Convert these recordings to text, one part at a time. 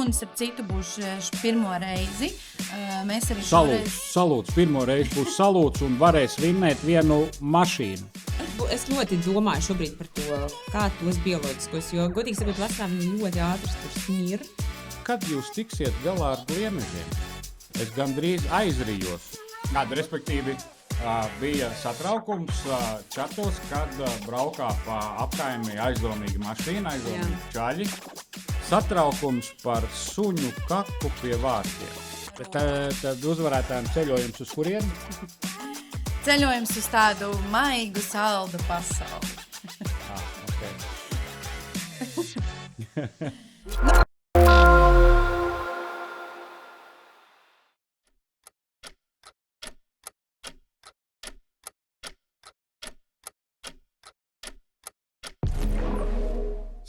Un, starp citu, būs pirmo reizi. Mēs arī Salūts. Pirmo reizi būs salūts un varēs vinnēt vienu mašīnu. Es ļoti domāju šobrīd par to, kā tos bioloģiskos, jo, godīgi sakot, vasarā viņi ļoti ātri tur smird. Kad jūs tiksiet galā ar gliemežiem? Es gandrīz aizrijos. Respektīvi, bija satraukums čatos, kad braukā pa apkaimi aizdomīgi mašīna, aizdomīgi čaļi. Satraukums par suņu kaku pie vārtiem. Tad uzvarētājiem ceļojums uz kurieni? Ceļojums uz tādu maigu, saldu pasauli.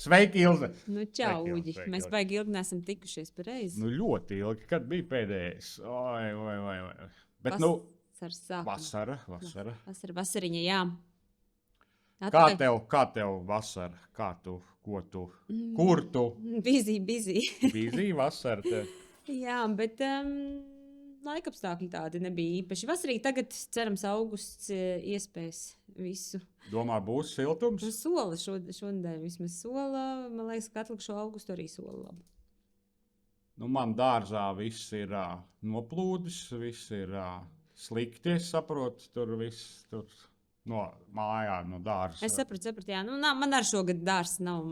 Sveiki, Ilze! Čau, Uģi. Mēs baigi ilgi neesam tikušies pareizi. Ļoti ilgi. Kad bija pēdējais? Oi. Bet, Vasara. Vasariņa, jā. Kā tev vasara? Ko tu? Kur tu? Busy. Busy vasara tev? Jā, bet laikapstākļi tādi nebija īpaši. Vasarī tagad, cerams, augusts iespējas visu. Domā, būs siltums? Sola šodien vismaz sola. Man liekas, ka atlikušo augustu arī sola labu. Man dārzā viss ir noplūdis, viss ir slikti, es saprotu, tur viss no mājā, no dārza. Es sapratu, jā. Man ar šogad dārs nav.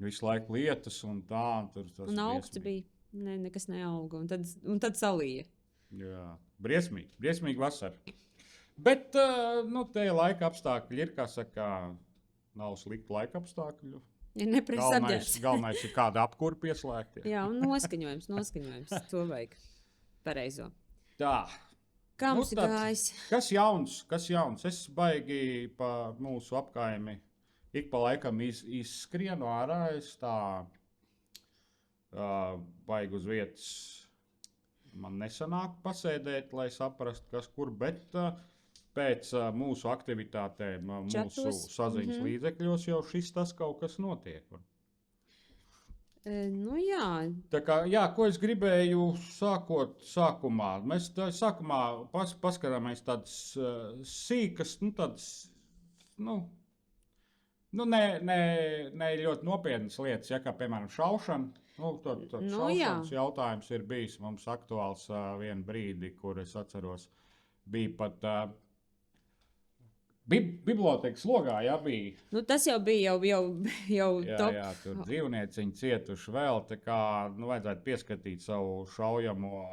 Visu laiku lietas un tā. Un augsts bija, nekas neauga, un tad salīja. Jā, briesmīgi vasara. Bet, te laika apstākļi ir, kā saka, nav slikti laika apstākļu. Ja nepareizi apģērbs. Galvenais ir kāda apkura pieslēgta. Jā, un noskaņojums. To vajag pareizo. Tā. Kā mums ir gājis? Kas jauns? Es baigi pa mūsu apkaimi ik pa laikam izskrienu ārā. Es tā baigi uz vietas. Man nesanāk pasēdēt, lai saprastu, kas kur, bet pēc mūsu aktivitātēm, mūsu saziņas līdzekļos jau tas kaut kas notiek. Jā. Tā kā, ko es gribēju sākumā? Mēs sākumā paskatāmies tādas sīkas, tādas, ne ļoti nopietnas lietas, kā piemēram šaušana. Šaušanas jautājums ir bijis mums aktuāls vienu brīdi, kur es atceros, bija pat bibliotēkas logā, bija. Tas jau bija jau top. Jā, tur dzīvnieciņi cietuši vēl, tā kā vajadzētu pieskatīt savu šaujamo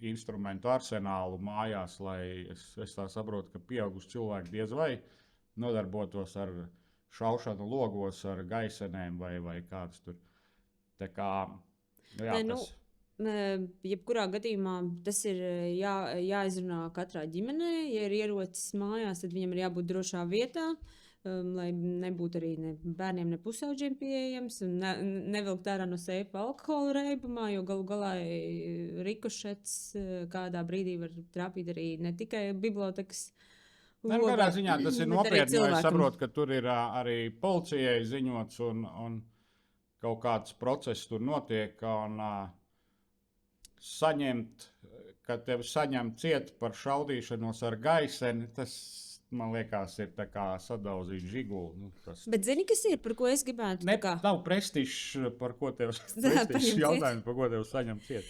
instrumentu arsenālu mājās, lai es tā saprotu, ka pieauguši cilvēki diez vai nodarbotos ar šaušanu logos, ar gaisenēm vai kādas tur. Tā kā, jebkurā gadījumā tas ir jāizrunā katrā ģimenē. Ja ir ierocis mājās, tad viņam ir jābūt drošā vietā, lai nebūtu arī ne bērniem, ne pusauģiem pieejams. Nevilkt ārā no seifa alkohola reibumā, jo galu galā rikošets kādā brīdī var trāpīt arī ne tikai bibliotekas. Kādā ziņā tas ir nopietni, lai saprotu, ka tur ir arī policijai ziņots un kaut kāds process tur notiek, un kad tevi saņem ciet par šaudīšanos ar gaiseni, tas, man liekas, ir tā kā sadauzīt žiguli. Bet zini, kas ir, par ko es gribētu? Nav prestižs, par ko tev jautājums, par ko tev saņem ciet.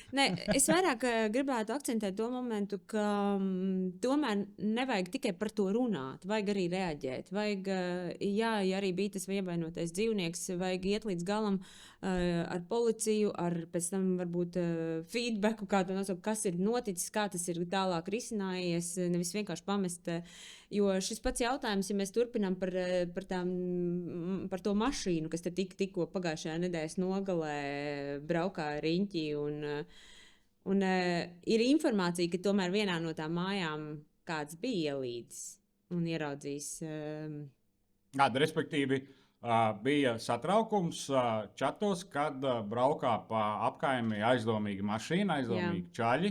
Es vairāk gribētu akcentēt to momentu, ka tomēr nevajag tikai par to runāt, vajag arī reaģēt. Vajag, ja arī bija tas ievainotais dzīvnieks, vajag iet līdz galam ar policiju, ar pēc tam varbūt feedbacku, kā to nosaukt, kas ir noticis, kā tas ir tālāk risinājies, nevis vienkārši pamest. Jo šis pats jautājums, ja mēs turpinām par to mašīnu, kas te tikko pagājušajā nedēļas nogalē braukāja riņķī, un ir informācija, ka tomēr vienā no tām mājām kāds bija ielīdzis un ieraudzījis. Respektīvi, bija satraukums čatos, kad braukā pa apkaimi aizdomīgi mašīna, aizdomīgi čaļi,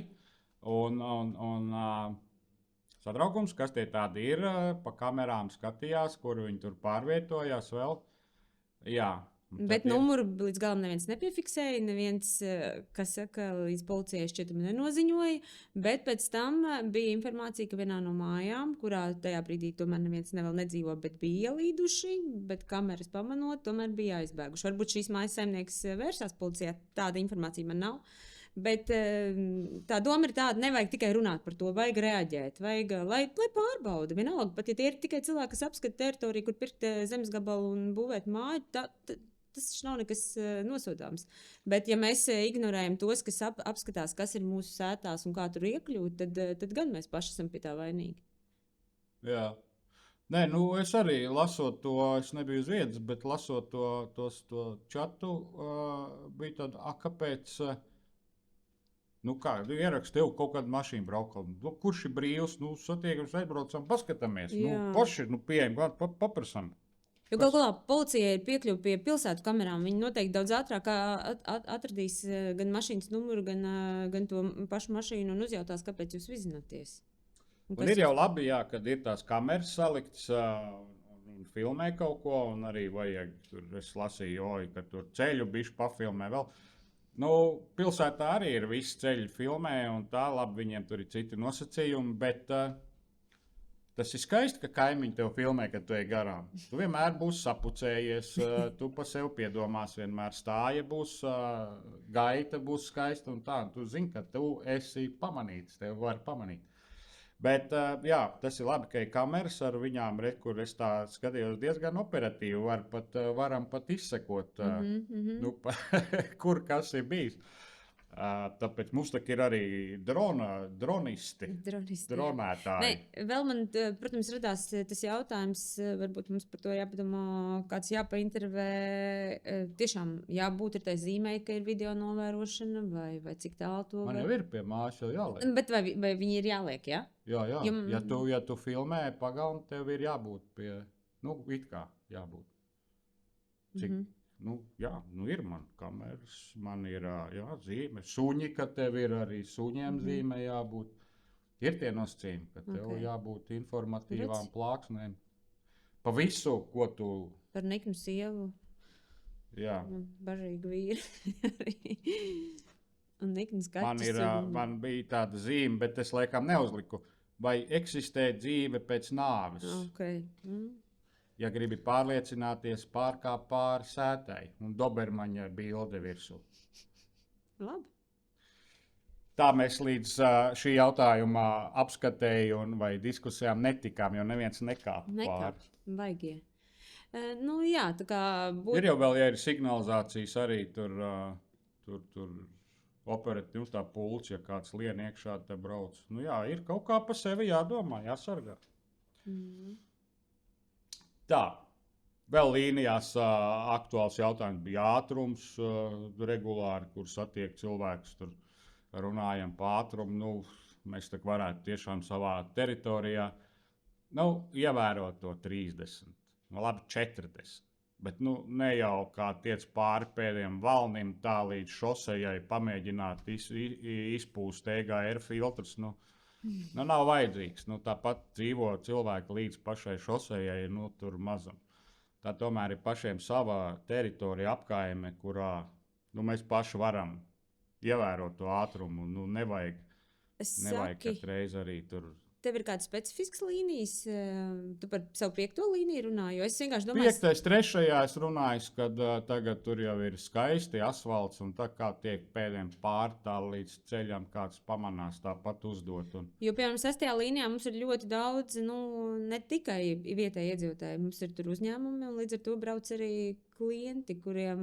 un satraukums, kas tie tādi ir, pa kamerām skatījās, kur viņi tur pārvietojās vēl. Jā, Bet numuru līdz galam neviens nepiefiksēja, neviens, kas saka, līdz policijai šķietami nenoziņoja, bet pēc tam bija informācija, ka vienā no mājām, kurā tajā brīdī tomēr neviens vēl nedzīvo, bet bija ielīduši, bet kameras pamanot, tomēr bija aizbēguši. Varbūt šīs mājas saimnieks vērsās policijā, tāda informācija man nav. Bet tā doma ir tāda, nevajag tikai runāt par to, vajag reaģēt, vajag, lai pārbauda. Vienalga, pat ja tie ir tikai cilvēki, kas apskata teritoriju, kur pirkt zemes gabalu un būvēt māju, tas nav nekas nosodāms. Bet ja mēs ignorējam tos, kas apskatās, kas ir mūsu sētās un kā tur iekļūt, tad gan mēs paši esam pie tā vainīgi. Jā. Nē, es arī lasot to, es nebiju uz vietas, bet lasot to čatu, bija tāda, kāpēc... ierakst tev kaut kādu mašīnu braukam. Kurš ir brīvs? Satiekams, aizbraucam, paskatāmies. Paši, pieejam, paprasam. Jo galu galā policijai ir piekļuve pie pilsētu kamerām. Viņi noteikti daudz ātrāk atradīs gan mašīnas numuru, gan to pašu mašīnu un uzjautās, kāpēc jūs vizināties. Un ir jau labi, jā, kad ir tās kameras salikts un filmē kaut ko, un arī vajag, es lasīju, ka tur ceļu bišķi pafilmē vēl. Pilsētā arī ir visi ceļi filmē, un tā labi, viņiem tur ir citi nosacījumi, bet tas ir skaisti, ka kaimiņi tev filmē, kad tu ej garām. Tu vienmēr būsi sapucējies, tu pa sev piedomās, vienmēr stāja būs, gaita būs skaista un tā. Tu zini, ka tu esi pamanīts, tev var pamanīt. Bet jā, tas ir labi, ka ir kameras ar viņām, kur es tā skatījos diezgan operatīvi, varam pat izsekot, kur kas ir bijis. Tāpēc mums ir arī dronisti, dronētāji. Ne, vēl man, protams, radās tas jautājums, varbūt mums par to jāpadomā, kāds jāpaintervē. Tiešām jābūt ir tai zīmei, ka ir video novērošana, vai cik tālu to Man jau ir pie mājas jau jāliek. Bet vai viņi ir jāliek, jā? Jā. Ja tu filmē pagauni, tev ir jābūt pie, it kā jābūt. Cik? Ir man kameras, man ir zīme. Suņi, ka tev ir arī suņiem zīme jābūt. Ir tie nosacījumi, ka tev jābūt informatīvām plāksnēm. Pa visu, ko tu... Par niknu sievu. Jā. Bažīgu vīri. Un niknas kaķis. Man bija tāda zīme, bet es laikam neuzliku. Vai eksistē dzīve pēc nāves? Okay. Ja gribi pārliecināties, pārkāp pāri sētai, un Dobermaņa bilde virsū. Labi. Tā mēs līdz šī jautājuma apskatēju vai diskusijām netikām, jo neviens nekāp pāri. Vaigie. Jā, tā kā... Ir jau vēl, ja ir signalizācijas arī tur operatīvs tā pults, ja kāds lien iekšā te brauc. Ir kaut kā pa sevi jādomā, jāsargā. Tā, vēl līnijās aktuāls jautājums bija ātrums regulāri, kur satiek cilvēkus, tur runājam pa ātrumu. Mēs tā varētu tiešām savā teritorijā ievērot to 30, labi 40. Bet ne jau kā tiec pāri pēdējiem valnim, tā līdz šosejai pamēģināt izpūst EGR filtrus. Nav vajadzīgs. Tāpat dzīvo cilvēki līdz pašai šosejai, tur mazam. Tā tomēr ir pašiem savā teritorija apkaime, kurā mēs paši varam ievērot to ātrumu. Nevajag katreiz arī tur. Tev ir kādas specifiskas līnijas? Tu par savu 5. līniju runāji, jo es vienkārši domāju... 5. 3. es runāju, kad tagad tur jau ir skaisti asfalts, un tā kā tiek pēdējiem pārtāli līdz ceļam, kāds pamanās tāpat uzdot. Jo, piemēram, 6. līnijā mums ir ļoti daudz, ne tikai vietēji iedzīvotāji, mums ir tur uzņēmumi, un līdz ar to brauc arī klienti, kuriem,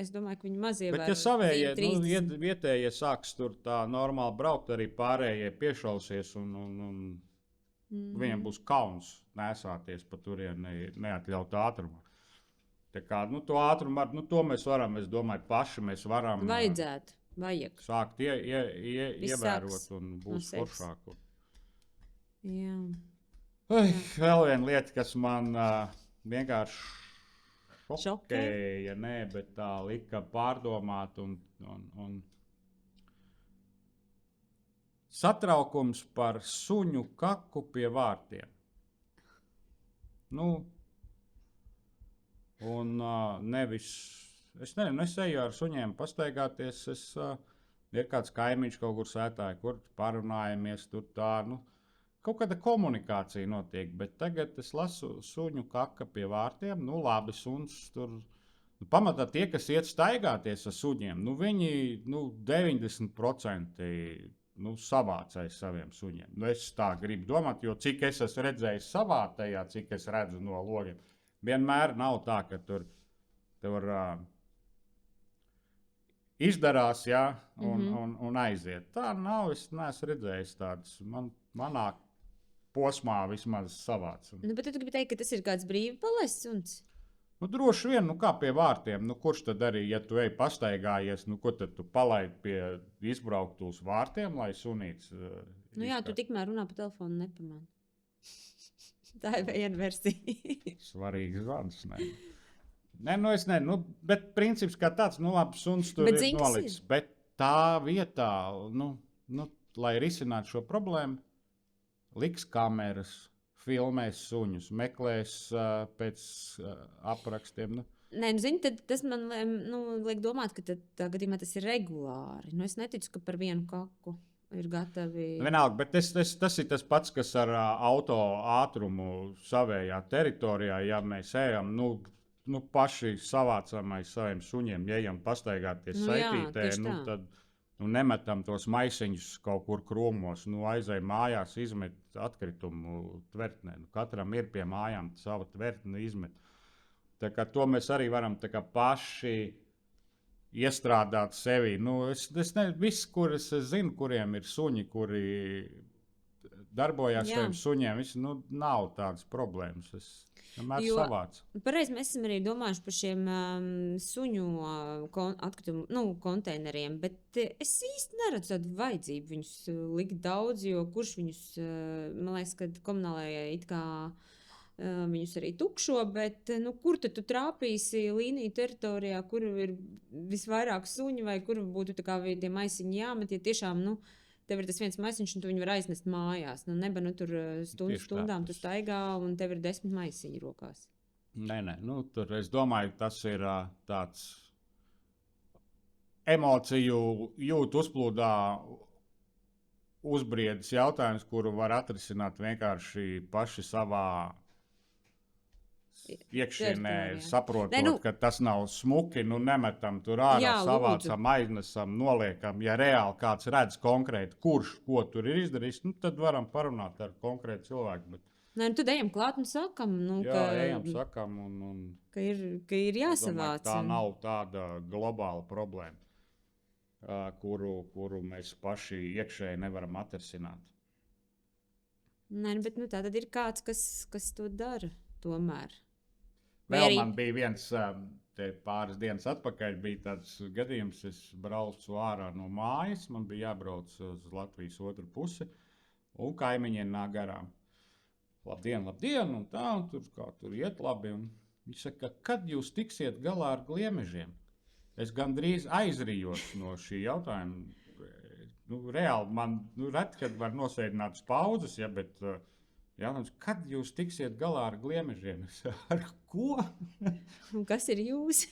es domāju, ka viņi mazie var... Bet, ja savējie, vietējie sāks tur tā normāli braukt, arī pārējie piešausies, un viņiem būs kauns nesāties pa turieni neatļaut ātrumu. Tā kā, to ātrumu, to mēs varam, es domāju, paši mēs varam... Vajag. Sākt ievērot un būs foršāk. Jā. Vēl viena lieta, kas man vienkārši šokēja, bet tā lika pārdomāt un satraukums par suņu kaku pie vārtiem. Un nevis, es nezinu, es eju ar suņiem pastaigāties, ir kāds kaimiņš kaut kur sētāji, kur parunājamies, tur tā, kaut kāda komunikācija notiek, bet tagad es lasu suņu kaka pie vārtiem, labi, suns tur, pamatā tie, kas iet staigāties ar suņiem, viņi, 90% savācēs saviem suņiem. Es tā gribu domāt, jo cik es esmu redzējis savā tajā, cik es redzu no logiem, vienmēr nav tā, ka tur izdarās, jā, un aiziet. Tā nav, es neesmu redzējis tādas, manā posmā vismaz savāds. Bet tu gribi teikt, ka tas ir kāds brīvi palaists suns? Droši vien, kā pie vārtiem, kurš tad arī, ja tu ej pastaigājies, ko tad tu palaidi pie izbrauktos vārtiem, lai sunīts Jā, tu tikmēr runā pa telefonu nepamani. Tā ir viena versija. Svarīgs zvans, ne? Nē, es nezinu, bet princips kā tāds, labi, suns tur ir nolikts. Bet tā vietā, lai risinātu šo problēmu, liks kameras, filmēs suņus, meklēs pēc aprakstiem. Nē, zini, tas man liek domāt, ka tā gadījumā tas ir regulāri. Es neticu, ka par vienu kaku ir gatavi. Vienalga, bet tas ir tas pats, kas ar auto ātrumu savējā teritorijā, ja mēs ejam, paši savācam aiz saviem suņiem, ja ejam pastaigāties saitītē, tad nemetam tos maisiņus kaut kur krūmos, aizej mājās, izmet atkritumu tvertnē. Katram ir pie mājām sava tvertne izmet. Tā kā to mēs arī varam paši iestrādāt sevi. Es nezinu, visi, kurus es zinu, kuriem ir suņi, kuri darbojās saviem suņiem, nav tādas problēmas. Es vienmēr savācu. Pareizi, mēs esam arī domājuši par šiem suņu atkritumu konteineriem, bet es īsti neredzu tādu vajadzību viņus likt daudz, jo kurš viņus, man liekas, ka komunālajā it kā viņus arī tukšo, bet kur tad tu trāpīsi līniju teritorijā, kur ir visvairāk suņu vai kur būtu tā kā tie maisiņi jāmet, ja tiešām, tev ir tas viens maisiņš, un tu viņu var aiznest mājās. Tur stundām tu staigā, un tev ir 10 maisiņi rokās. Nē, tur es domāju, tas ir tāds emociju jūtu uzplūdā uzbriedis jautājums, kuru var atrisināt vienkārši paši savā iekšienē, saprotot, ka tas nav smuki, nemetam tur ārā, savācam, aiznesam, noliekam. Ja reāli kāds redz konkrēti, kurš ko tur ir izdarījis, tad varam parunāt ar konkrētu cilvēku. Bet... Tad ejam klāt un sakam, ejam sakam ka ir jāsavāc. Tā nav tāda globāla problēma, kuru mēs paši iekšēji nevaram atrisināt. Bet tā tad ir kāds, kas to dara tomēr. Vēl man bija viens, pāris dienas atpakaļ, bija tāds gadījums, es braucu ārā no mājas, man bija jābrauc uz Latvijas otru pusi, un kaimiņiem nāk garām. Labdien, un tā, un tur iet labi. Un viņš saka, kad jūs tiksiet galā ar gliemežiem? Es gandrīz aizrijos no šī jautājuma. Reāli man reti, kad var nosēdināt uz pauzes, bet... Jautājums, kad jūs tiksiet galā ar gliemežiem? Ar ko? Un kas ir jūs?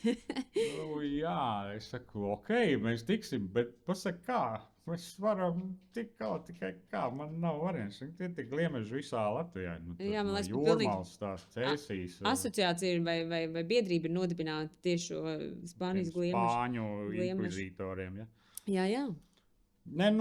Jā, es saku, ok, mēs tiksim, bet pasaka, kā? Mēs varam tikt galā tikai kā, man nav variants. Tie tik gliemeži visā Latvijā. Jā, man liekas, Jūrmals tās Cēsīs. Asociācija vai biedrība ir nodibināta tieši šo Spānijas gliemežu. Spāņu inkvizītoriem, ja? Jā. Ne,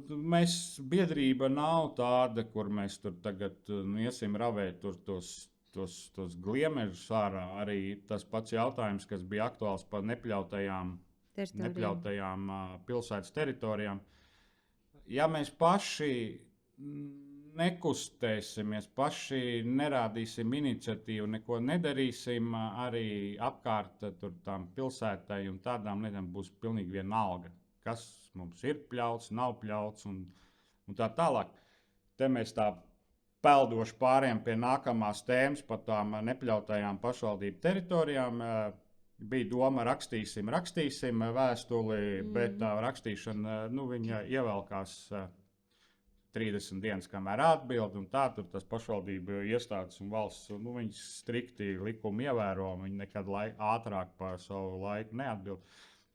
mēs biedrība nav tāda, kur mēs tur tagad iesim ravēt tos gliemežus ārā. Arī tas pats jautājums, kas bija aktuāls par nepļautajām pilsētas teritorijām. Ja mēs paši nekustēsimies, paši nerādīsim iniciatīvu, neko nedarīsim, arī apkārt tām pilsētai un tādām lietām būs pilnīgi vienalga. Kas mums ir pļauts, nav pļauts un tā tālāk. Te mēs tā peldoši pāriem pie nākamās tēmas par tām nepļautajām pašvaldību teritorijām. Bija doma rakstīsim vēstuli, bet tā rakstīšana, viņa ievelkās 30 dienas, kamēr atbild, un tā tur tas pašvaldību iestādes un valsts, nu, viņas strikti likumu ievēro, viņi nekad ātrāk par savu laiku neatbild.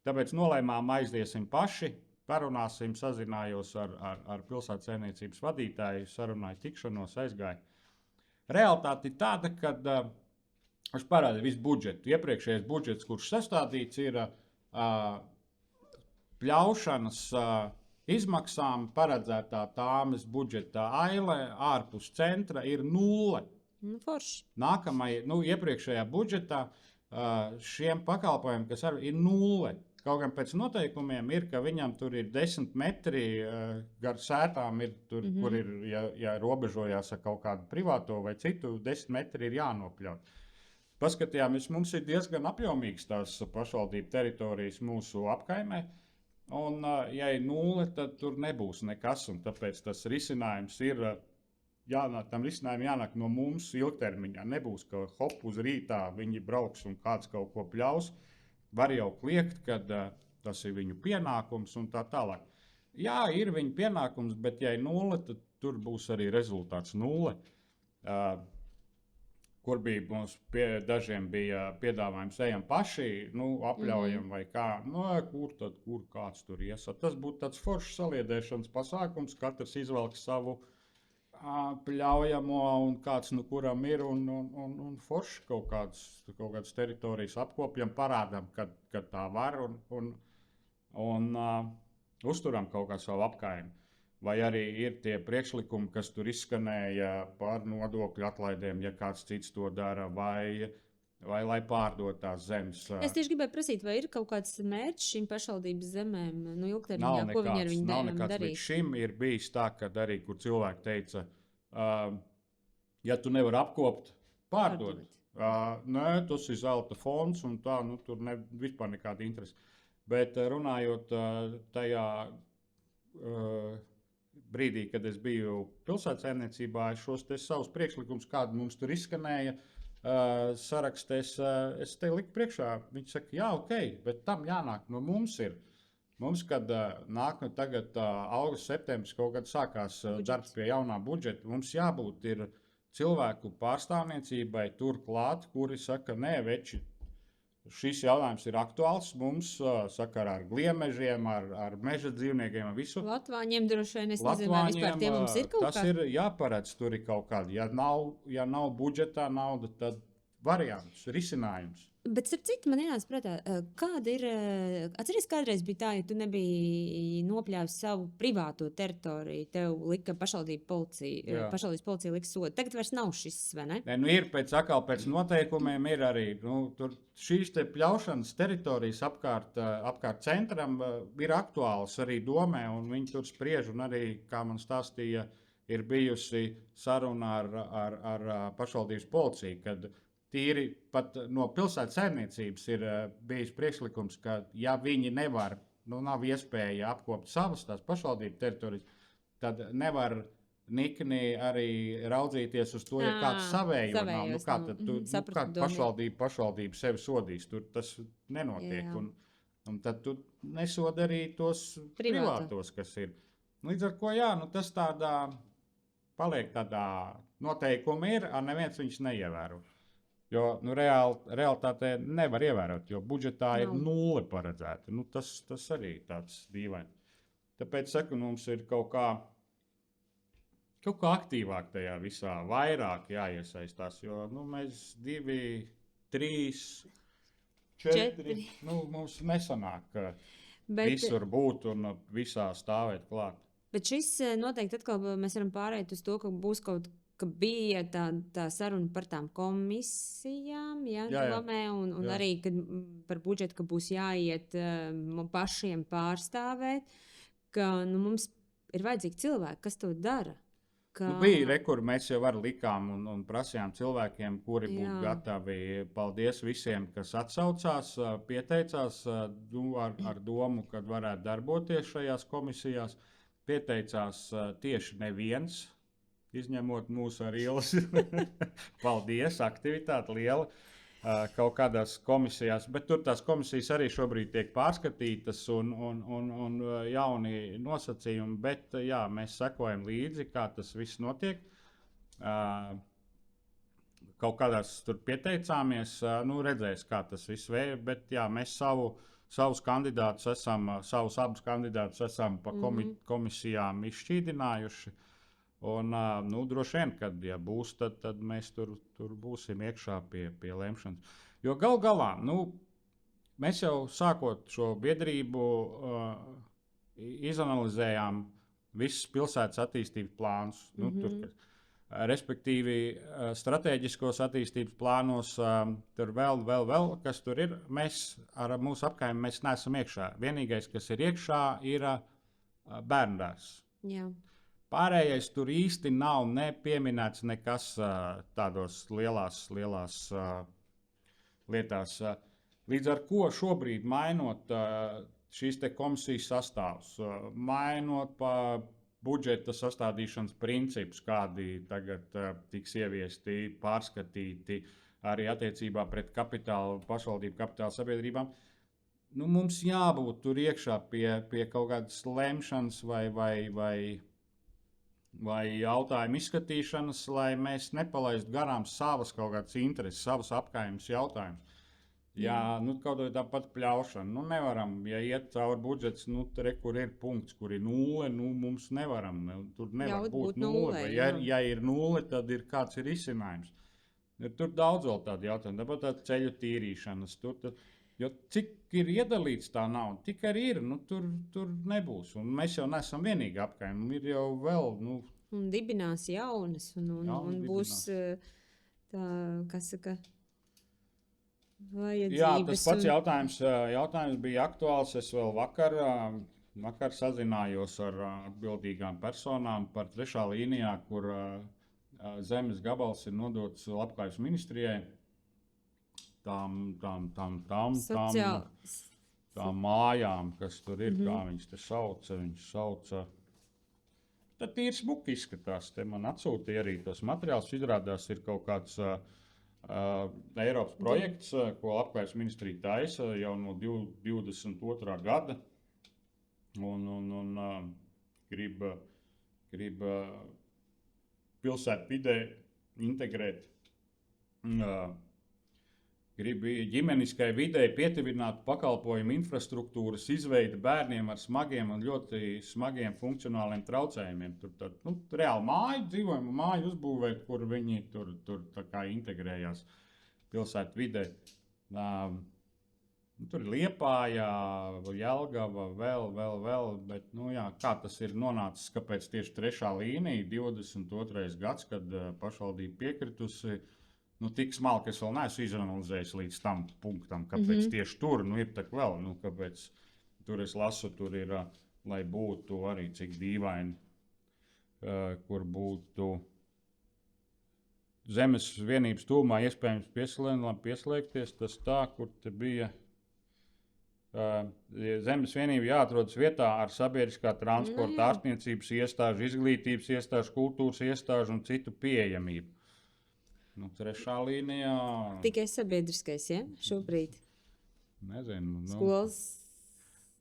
Tāpēc nolēmām aiziesim paši, parunāsim, sazinājos ar pilsētas saimniecības vadītāju, sarunāju tikšanos, aizgāju. Realitāte ir tāda, ka es parādīju visu budžetu. Iepriekšējais budžets, kurš sastādīts, ir pļaušanas izmaksām paredzētā tāmes budžeta aile ārpus centra ir 0. Forši. Iepriekšējā budžetā šiem pakalpojumiem, kas ir 0. Kaut gan pēc noteikumiem ir, ka viņam tur ir 10 metri gar sētām, kur ir, ja robežojās ar kaut kādu privāto vai citu, 10 metri ir jānopļauj. Paskatījāmies, mums ir diezgan apjomīgs tās pašvaldību teritorijas mūsu apkaimē, un ja ir 0, tad tur nebūs nekas, un tāpēc tas risinājums ir, tam risinājumam jānāk no mums ilgtermiņā. Nebūs, ka hop uz rītā viņi brauks un kāds kaut ko pļaus. Var jau kliegt, kad tas ir viņu pienākums un tā tālāk. Jā, ir viņu pienākums, bet ja ir 0, tad tur būs arī rezultāts 0. Kur bija mums dažiem bija piedāvājums, ejam paši, apļaujam vai kā. Kur kāds tur iesat. Tas būtu tāds foršs saliedēšanas pasākums, katrs izvelk savu pļaujamo un kāds kuram ir un forši kaut kādas teritorijas apkopjam, parādām, kad tā var un uzturam kaut kā savu apkaimi. Vai arī ir tie priekšlikumi, kas tur izskanēja par nodokļu atlaidēm, ja kāds cits to dara, vai lai pārdot tās zemes. Es tieši gribēju prasīt, vai ir kaut kāds mērķis šīm pašvaldības zemēm, ilgtermiņā, ko viņi ar viņu nav nekāds darīt? Līdz šim ir bijis tā, ka arī, kur cilvēki teica, ja tu nevari apkopt, pārdod. Nē, tas ir zelta fonds un tā, tur vispār nekāda interese. Bet runājot tajā brīdī, kad es biju pilsētas saimniecībā, šos savus priekšlikumus, kādi mums tur izskanēja, sarakstēs, es te liku priekšā. Viņi saka, jā, ok, bet tam jānāk no mums ir. Mums, kad nāk tagad augusts, septembris, kaut kad sākās darbs pie jaunā budžeta, mums jābūt ir cilvēku pārstāvniecībai tur klāt, kuri saka, nē, veči, šis jautājums ir aktuāls mums sakarā ar gliemežiem, ar meža dzīvniekiem, ar visu. Latvāņiem droši vien, es nezinu, vai vispār tie mums ir kaut kā. Tas ir jāparedz, tur ir kaut kādi. Ja nav budžetā nauda, tad variants, risinājums. Bet, starp citu, man ienāca prātā, kāda ir, atceries, kādreiz bija tā, ja tu nebija nopļāvis savu privāto teritoriju, tev lika pašvaldības policija lika sodu. Tagad vairs nav šis, vai ne? Nē, ir pēc noteikumiem ir arī, tur šīs te pļaušanas teritorijas apkārt centram ir aktuāls arī domē, un viņi tur spriež, un arī, kā man stāstīja, ir bijusi saruna ar pašvaldības policiju, kad tīri pat no pilsētas saimniecības ir bijis priekšlikums, ka ja viņi nevar, nav iespēja apkopt savas tās pašvaldību teritorijas, tad nevar nikni arī raudzīties uz to, ja kāds savējo nav. Kā tad pašvaldība sevi sodīs? Tur tas nenotiek. Un tad tu nesod arī tos privātos, kas ir. Līdz ar ko, tas tādā paliek tādā noteikumi ir, neviens viņus neievēro. Jo realitātē nevar ievērot, jo budžetā ir 0 paredzēta. Tas arī tāds dīvaini. Tāpēc saku, mums ir kaut kā aktīvāk tajā visā, vairāk jāiesaistās, jo mēs 2, 3, 4, mums nesanāk visur būt un visā stāvēt klāt. Bet šis noteikti atkal mēs varam pārēt uz to, ka būs ka bija tā saruna par tām komisijām, un arī par budžetu, ka būs jāiet pašiem pārstāvēt, ka mums ir vajadzīgi cilvēki, kas to dara. Bija kur mēs jau likām un prasījām cilvēkiem, kuri būtu gatavi. Paldies visiem, kas atsaucās, pieteicās ar domu, kad varētu darboties šajās komisijās. Pieteicās tieši neviens. Izņemot mūsu ar ielas. Paldies, aktivitāte liela. kaut kādās komisijās, bet tur tās komisijas arī šobrīd tiek pārskatītas un jauni nosacījumi, bet jā, mēs sekojam līdzi, kā tas viss notiek. Kaut kādās tur pieteicāmies, redzēs, kā tas viss vēja, bet jā, mēs savus abus kandidātus esam pa komisijām izšķīdinājuši. Un, droši vien, kad būs, tad mēs tur būsim iekšā pie lemšanas. Jo gal galā, mēs jau sākot šo biedrību izanalizējām visus pilsētas attīstības plānus. Respektīvi, stratēģiskos attīstības plānos tur vēl, kas tur ir. Mēs ar mūsu apkaimi mēs neesam iekšā. Vienīgais, kas ir iekšā, ir bērndārs. Jā. Pārējais tur īsti nav nepieminēts nekas tādos lielās lietās. Līdz ar ko šobrīd mainot šīs te komisijas sastāvus, mainot pa budžeta sastādīšanas principus, kādi tagad tiks ieviesti, pārskatīti arī attiecībā pret pašvaldību kapitāla sabiedrībām. Mums jābūt tur iekšā pie kaut kādas lemšanas vai jautājumu izskatīšanas, lai mēs nepalaistu garām savas kaut kādas intereses, savas apkaimes jautājumus. Jā, kaut kā tāpat pļaušana. Nevaram, ja iet cauri budžets, kur ir punkts, kur ir 0, mums nevaram. Tur nevar būt 0. Ja ir 0, tad kāds ir risinājums. Tur daudz vēl tādu jautājumu. Tāpat tā ceļu tīrīšanas. Jo cik ir iedalīts tā nauda, tik arī ir. Tur nebūs. Un mēs jau neesam vienīgi apkaimi. Ir jau vēl. Un dibinās jaunas. Un būs tā, kas saka... Jā, tas pats jautājums bija aktuāls. Es vēl vakar sazinājos ar atbildīgām personām par 3. līnijā, kur zemes gabals ir nodots Labklājības ministrijai. Tām mājām, kas tur ir, kā viņas te sauca. Tad tīri smuki izskatās. Te man atsūtīja arī tos materiālus. Izrādās ir kaut kāds Eiropas projekts, ko Labklājības ministrija taisa jau no 22. gada. Un grib pilsētvidē integrēt, grib ģimeniskai videi pietuvināt pakalpojumu infrastruktūras izveidi bērniem ar smagiem un ļoti smagiem funkcionāliem traucējumiem. Tur reāli dzīvojumu māju uzbūvēt, kur viņi tur tā kā integrējās pilsētvidē. Tur ir Liepāja, Jelgava, vēl, bet, kā tas ir nonācis, kāpēc tieši 3. līnija, 22. gads, kad pašvaldība piekritusi, tik smalki es vēl neesmu izanalizējis līdz tam punktam, kāpēc tieši tur, ir tak vēl, kāpēc tur es lasu, tur ir, lai būtu arī cik dīvaini, kur būtu zemes vienības tūmā iespējams pieslēgties, tas tā, kur te bija zemes vienība jāatrodas vietā ar sabiedriskā transporta, ārstniecības iestāžu, izglītības iestāžu, kultūras iestāžu un citu pieejamību. 3. līnijā. Tikai sabiedriskais, ja? Šobrīd. Nezinu. Skolas.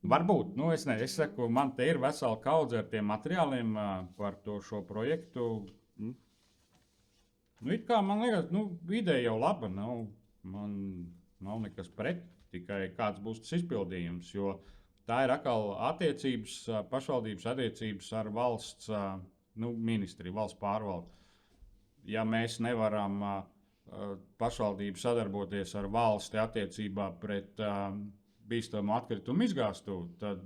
Varbūt. Es saku, man te ir vesela kaudze ar tiem materiāliem par šo projektu. It kā man liekas, ideja jau laba. Man nav nekas pret, tikai kāds būs tas izpildījums. Jo tā ir atkal attiecības, pašvaldības attiecības ar valsts ministriju, valsts pārvaldu. Ja mēs nevaram pašvaldību sadarboties ar valsti attiecībā pret bīstamu atkritumu izgāstuvi, tad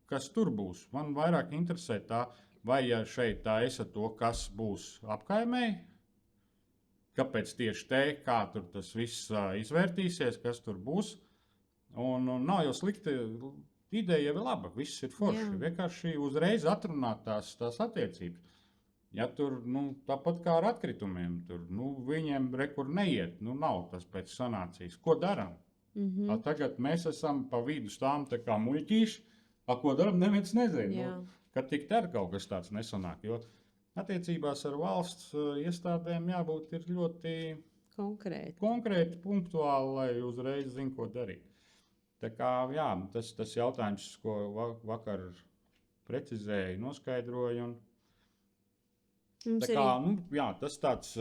kas tur būs? Man vairāk interesē tā, vai ja šeit taisa to, kas būs apkaimēji, kāpēc tieši te, kā tur tas viss izvērtīsies, kas tur būs. Un nav jau slikti, ideja jau ir laba, viss ir forši. Jā. Vienkārši uzreiz atrunāt tās attiecības. Ja tur, tāpat kā ar atkritumiem, tur, viņiem rekur neiet, nav tas pēc sanācijas. Ko daram? Tagad mēs esam pa vidu stām tā kā muļķīši, ko daram, neviens nezina. Kad tik tā kaut kas tāds nesanāk, jo attiecībās ar valsts iestādēm jābūt ir ļoti konkrēti, punktuāli, lai uzreiz zinātu, ko darīt. Tā kā, jā, tas jautājums, ko vakar precizēju, noskaidroju. Tā kā, jā, tas tāds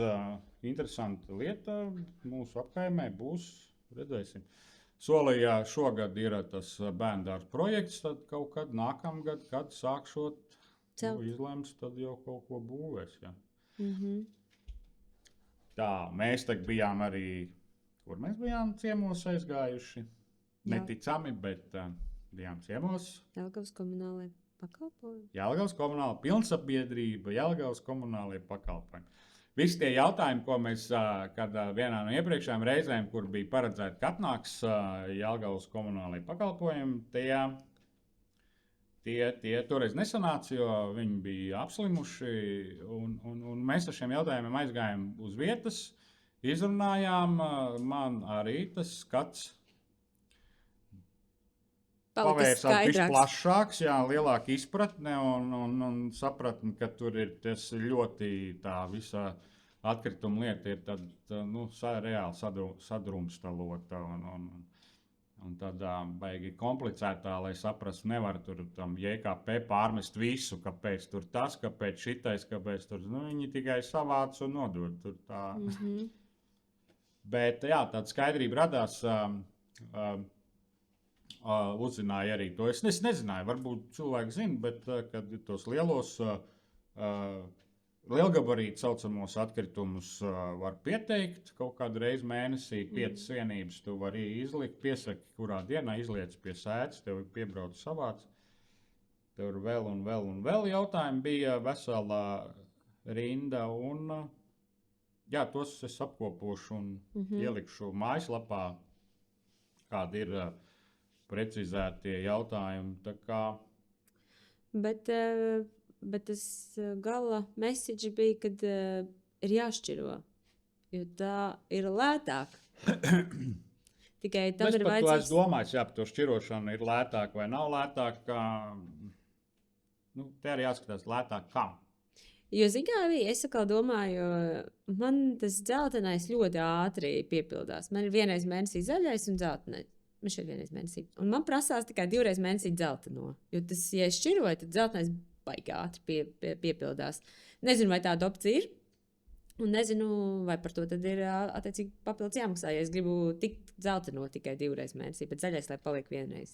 interesanta lieta mūsu apkaimē būs, redzēsim. Solījā šogad ir tas bērndārs projekts, tad kaut kad nākamgad, kad sākšot izlems, tad jau kaut ko būvēs. Jā. Tā, mēs tagad bijām arī, kur mēs bijām ciemos aizgājuši. Neticami, bet bijām ciemos. Jelgavas komunālajie pakalpojumi. Jelgavas komunāla pilnsabiedrība, Jelgavas komunālajie pakalpojumi. Visi tie jautājumi, ko mēs, kad vienā no iepriekšējām reizēm, kur bija paredzēta, ka atnāks Jelgavas komunālajie pakalpojumi, tie toreiz nesanāca, jo viņi bija apslimuši, un mēs ar šiem jautājumiem aizgājām uz vietas, izrunājām, man arī tas skats pavērsās viss plašāks, jā, lielāka izpratne un sapratni, ka tur ir tas ļoti tā visa atkrituma lieta ir tad, reāli sadrumstalota un tādā baigi komplicētā, lai saprastu, nevar tur tam JKP pārmest visu, kāpēc tur tas, kāpēc šitais, kāpēc tur, viņi tikai savāc un nodod tur tā. Bet, jā, tāda skaidrība radās, uzzināja arī to. Es nezināju, varbūt cilvēki zina, bet kad tos lielos lielgabarītu saucamos atkritumus var pieteikt kaut kādu reizi mēnesī, 5 vienības tu vari izlikt, piesaki, kurā dienā izliec pie sēdes, tev piebrauc savāc. Tur vēl un vēl jautājumi bija veselā rinda un jā, tos es apkopošu un ielikšu mājaslapā, kādi ir precizētie jautājumi. Tā kā... Bet tas gala message bija, kad ir jāšķiro, jo tā ir lētāk. Tikai tam ir vajadzīgs... Es domāju, jā, par to šķirošanu ir lētāk vai nav lētāk. Te arī jāskatās lētāk kā. Jo, es atkal domāju, man tas dzeltenais ļoti ātri piepildās. Man ir vienreiz mēnesī zaļais un dzeltenais. Man šeit vienreiz mēnesī. Un man prasās tikai 2 reizes mēnesī dzelteno. Jo tas, ja es šķiroju, tad dzeltenais baigi ātri piepildās. Nezinu, vai tāda opcija ir. Un nezinu, vai par to tad ir attiecīgi papildus jāmaksā. Ja es gribu tikt dzelteno tikai 2 reizes mēnesī, bet zaļais, lai paliek vienreiz.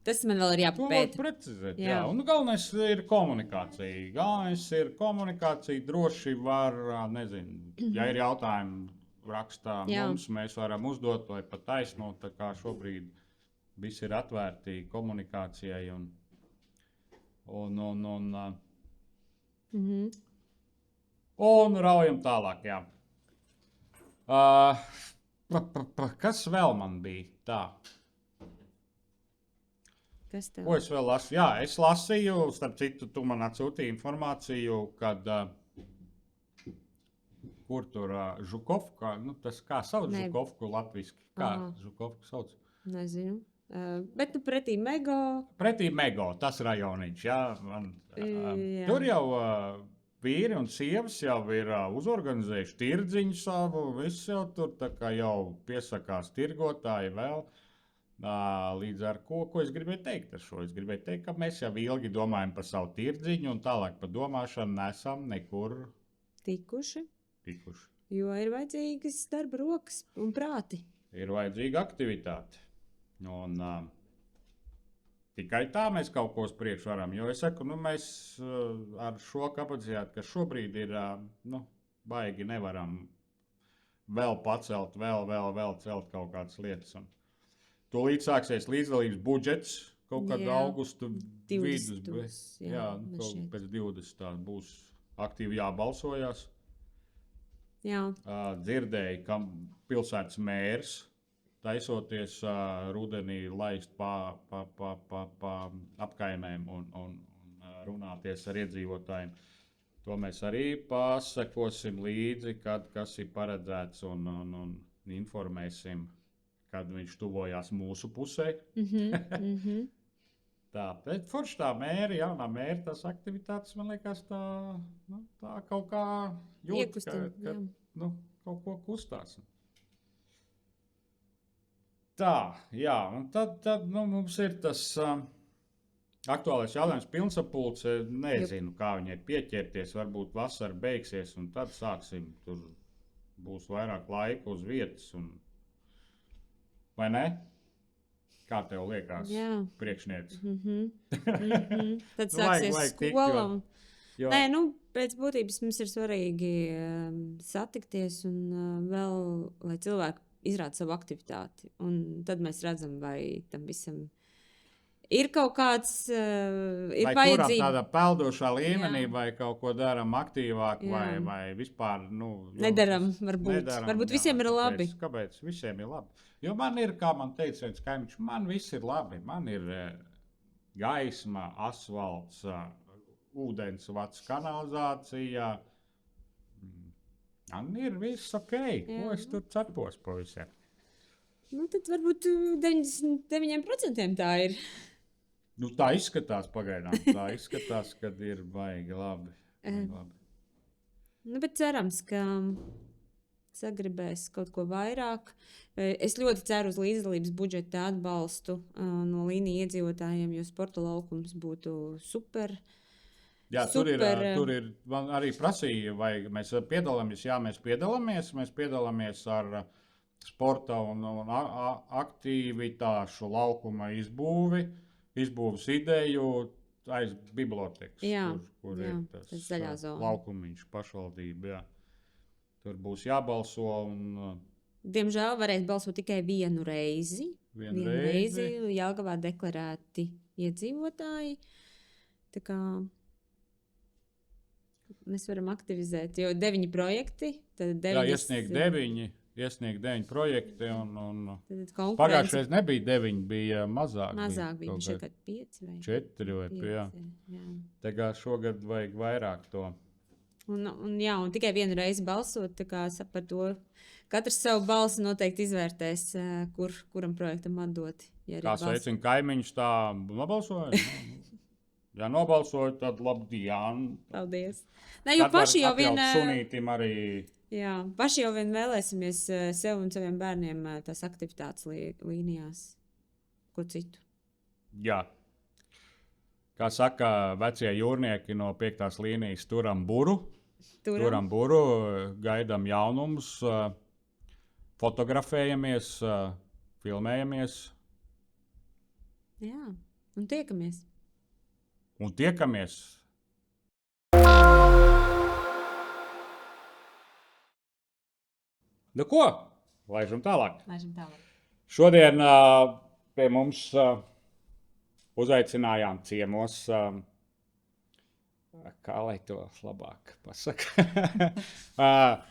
Tas man vēl ir jāpapēta. To var precizēt, jā. Un galvenais ir komunikācija. Droši var, nezinu, ja ir jautājumi rakstā mums, mēs varam uzdot vai pat taisnot, tā kā šobrīd viss ir atvērti komunikācijai un raujam tālāk, jā. Kas vēl man bija tā? Kas tev? Ko es vēl lasīju? Jā, es lasīju, starp citu, tu man atsūtīji informāciju, kad kur tur Žukovka, tas kā sauc Žukovku latviski? Kā Žukovku sauc? Nezinu. Bet pretī Mego. Pretī Mego, tas rajoniņš, jā. Tur jau vīri un sievas jau ir uzorganizējuši tirdziņu savu, viss jau tur tā kā jau piesakās tirgotāji vēl. Līdz ar ko es gribēju teikt ar šo? Es gribēju teikt, ka mēs jau ilgi domājam par savu tirdziņu un tālāk par domāšanu nesam nekur tikuši. Tikuši. Jo ir vajadzīgas darba rokas un prāti. Ir vajadzīga aktivitāte. Un tikai tā mēs kaut ko uz priekšu varam. Jo es saku, mēs ar šo kapacitāti, kas šobrīd ir, baigi nevaram vēl pacelt, vēl celt kaut kādas lietas. Un tūlīt sāksies līdzdalības budžets, kaut kad augustu vidus. Jā, pēc 20 tā būs aktīvi jābalsojās. Jā. Dzirdēju, ka pilsētas mērs taisoties rudenī laist pa apkaimēm un runāties ar iedzīvotājiem. To mēs arī pasekosim līdzi, kad kas ir paredzēts un informēsim, kad viņš tuvojās mūsu pusē. Tā, bet forši tā mēri, jaunā mēri, tās aktivitātes, man liekas, tā kaut kā jūt, kaut ko kustāsim. Tā, jā, un tad mums ir tas aktuālais jautājums pilnsapulce. Nezinu, kā viņai pieķerties, varbūt vasara beigsies, un tad sāksim, tur būs vairāk laika uz vietas. Vai ne? Kā tev liekas, priekšniece? Tad sāksies skola. Nē, pēc būtības mums ir svarīgi satikties un vēl, lai cilvēki izrāda savu aktivitāti. Un tad mēs redzam, vai tam visam ir kaut kāds ir vai vajadzība. Vai turam tādā peldošā līmenī, vai kaut ko daram aktīvāk, vai vispār, nedaram, varbūt. Varbūt visiem ir labi. Kāpēc visiem ir labi? Jo man ir, kā man teica viens kaimiņš, man viss ir labi. Man ir gaisma, asfalts, ūdens vats, kanalizācija. Man ir viss ok. Ko es tur cepos pa visiem? Tad varbūt 99% tā ir. Tā izskatās pagaidām. Tā izskatās, kad ir baigi labi. Bet cerams, ka sagribēs kaut ko vairāk. Es ļoti ceru uz līdzdalības budžeta atbalstu no līnija iedzīvotājiem, jo sporta laukums būtu super. Jā, tur ir, man arī prasīja, vai mēs piedalāmies. Jā, mēs piedalāmies. Mēs piedalāmies ar sporta un aktivitāšu laukuma izbūves ideju aiz bibliotekas, kur ir tas laukumiņš pašvaldība. Jā. Tur būs jābalso. Diemžēl varēs balsot tikai vienu reizi. Vienu reizi Jelgavā deklarēti iedzīvotāji. Tā kā mēs varam aktivizēt, jo 9 projekti. Jā, iesniegt 9 projekti. Pagājušais nebija 9, bija mazāk. Mazāk bija 5 vai 4 vai 5. Jā. Tagad šogad vajag vairāk to. Un tikai vienu reizi balsot, tā kā par to katrs savu balsi noteikti izvērtēs, kuram projektam atdot. Kā sveicina kaimiņš, tā nobalsoja? Ja nobalsoju, tad labdien. Paldies. Ne, jo paši jau sunītim arī. Jā, paši jau vien vēlēsimies sev un saviem bērniem tās aktivitātes līnijās. Ko citu? Jā. Kā saka vecie jūrnieki no 5. līnijas, turam buru. Turam buru, gaidām jaunumus, fotografējamies, filmējamies. Jā, un tiekamies. Nu ko? Laižam tālāk. Šodien pie mums uzaicinājām ciemos, kā lai to labāk pasaka,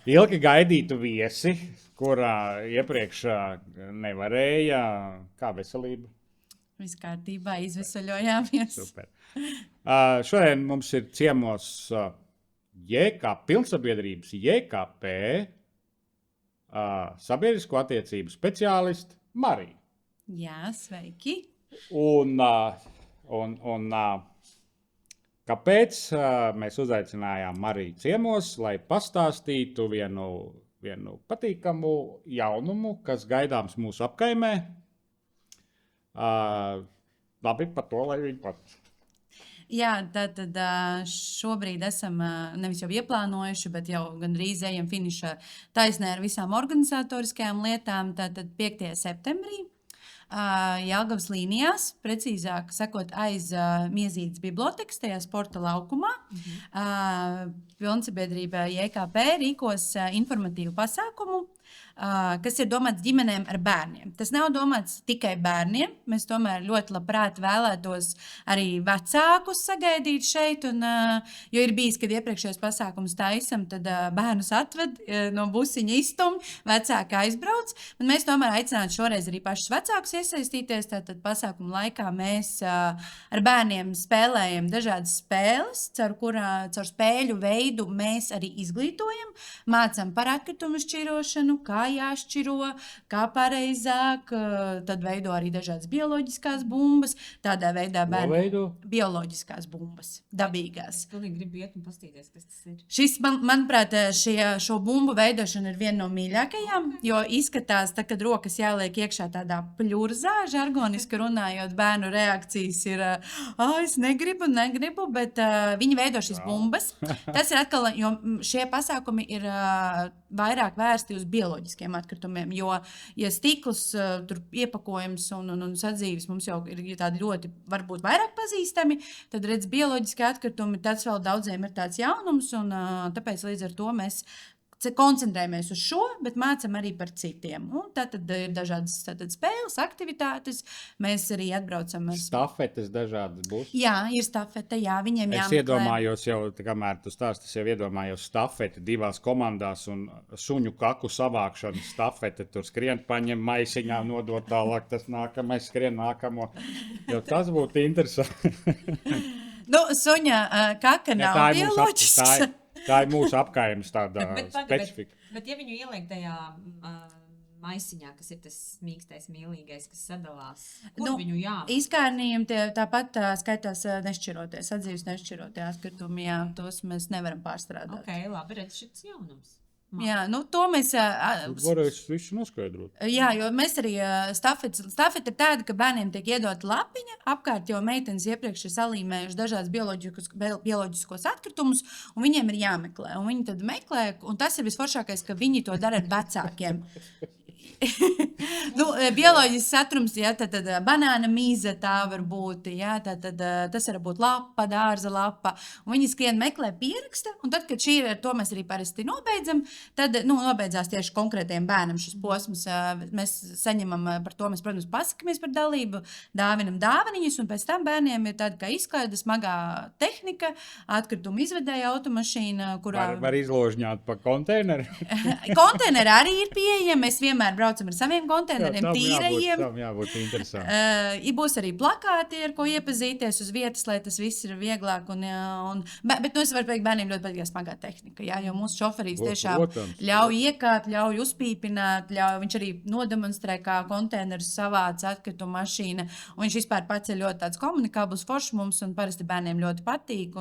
ilgi gaidītu viesi, kurā iepriekš nevarēja. Kā veselība? Viss kārtībā, izveseļojāmies. Super. Šodien mums ir ciemos pilnsabiedrības JKP sabiedrisko attiecību speciālisti Marija. Jā, sveiki. Un kāpēc mēs uzaicinājām Mariju ciemos, lai pastāstītu vienu patīkamu jaunumu, kas gaidāms mūsu apkaimē. Labi, par to, lai viņi pat. Jā, tad šobrīd esam nevis jau ieplānojuši, bet jau gandrīz ejam finiša taisnē ar visām organizatoriskajām lietām. Tātad 5. septembrī Jelgavas līnijās, precīzāk sakot, aiz Miezītes bibliotekas, tajā sporta laukumā. Pilnsabiedrība JKP rīkos informatīvu pasākumu, kas ir domāts ģimenēm ar bērniem. Tas nav domāts tikai bērniem. Mēs tomēr ļoti labprāt vēlētos arī vecākus sagaidīt šeit. Jo ir bijis, kad iepriekšējos pasākumus taisam, tad bērnus atved no busiņa izstum, vecāki aizbrauc. Bet mēs tomēr aicinātu šoreiz arī pašus vecākus iesaistīties. Tātad pasākuma laikā mēs ar bērniem spēlējam dažādas spēles, caur spēļu veidu mēs arī izglītojam, mācam par atkritumu šķirošanu, kā jāšķiro, kā pareizāk, tad veido arī dažādas bioloģiskās bumbas. Tādā veidā bērni bioloģiskās bumbas, dabīgās. Es pilnīgi gribu iet un pastīties, kas tas ir. Šis, manuprāt, šo bumbu veidošana ir viena no mīļākajām, jo izskatās, tā, kad rokas jāliek iekšā tādā pļurzā, žargoniski runājot, bērnu reakcijas ir, es negribu, bet viņi veido šīs bumbas. Tas ir atkal, jo šie pasākumi ir vairāk vērsti uz bioloģiskiem atkritumiem, jo, ja stiklus, tur iepakojums un sadzīves mums jau ir tādi ļoti, varbūt vairāk pazīstami, tad redz bioloģiski atkritumi, tas vēl daudziem ir tāds jaunums, un tāpēc līdz ar to mēs koncentrējamies uz šo, bet mācam arī par citiem. Un tad ir dažādas spēles, aktivitātes. Mēs arī atbraucam ar stafetes dažādas būs. Jā, ir stafete, jā, viņiem jāmeklē. Es iedomājos jau, kamēr tu stāsti, es jau iedomājos stafeti 2 komandās un suņu kaku savākšanu stafete. Tur skrien, paņem maisiņā, nodot tālāk, tas nākamais skrien nākamo. Jo tas būtu interesanti. Suņa kaka nav bioloģisks. Tā ir mūsu apkaimes tāda specifika. Bet ja viņu ieliek tajā maisiņā, kas ir tas mīkstais, mīlīgais, kas sadalās, kur viņu jāmet? Izkārnījumi tāpat skaitās nešķirotie, sadzīves nešķirotie atkritumi, jā, tos mēs nevaram pārstrādāt. Ok, labi, redz, šis jaunums. Jā, to mēs varēs visu noskaidrot. Jā, jo mēs arī stafete ir tāda, ka bērniem tiek iedota lapiņa, apkārt jau meitenes iepriekš ir salīmējuši dažādas bioloģiskos atkritumus, un viņiem ir jāmeklē. Un viņi tad meklē, un tas ir visforšākais, ka viņi to dara ar vecākiem. Bioloģisks satrums, ja, tad banāna mīza tā var būt, ja, tad tas var būt lapa, dārza lapa, un viņi skrien meklē pieraksta, un tad, kad ar to mēs arī parasti nobeidzam, tad, nobeidzās tieši konkrētiem bērnam šis posms, mēs saņemam par to, mēs, protams, pasakamies par dalību, dāvinam dāvaniņus, un pēc tam bērniem ir tāda kā izklaide, smagā tehnika, atkritumu izvedēja automašīna, kurā... Var izložņāt pa konteineru? Konteineri arī ir pieejami, mēs vienmēr braucam ar saviem konteineriem, tīrajiem. Tam jābūt interesanti. Būs arī plakāti, ar ko iepazīties uz vietas, lai tas viss ir vieglāk. Bet es varu teikt, bērniem ļoti patīk smagā tehnika, jā, jo mūsu šoferīs tiešām ļauj iekāpt, ļauj uzpīpināt, viņš arī nodemonstrē, kā konteinerus savāc atkritumu mašīna, un viņš vispār pats ir ļoti tāds komunikābls foršs mums, un parasti bērniem ļoti patīk.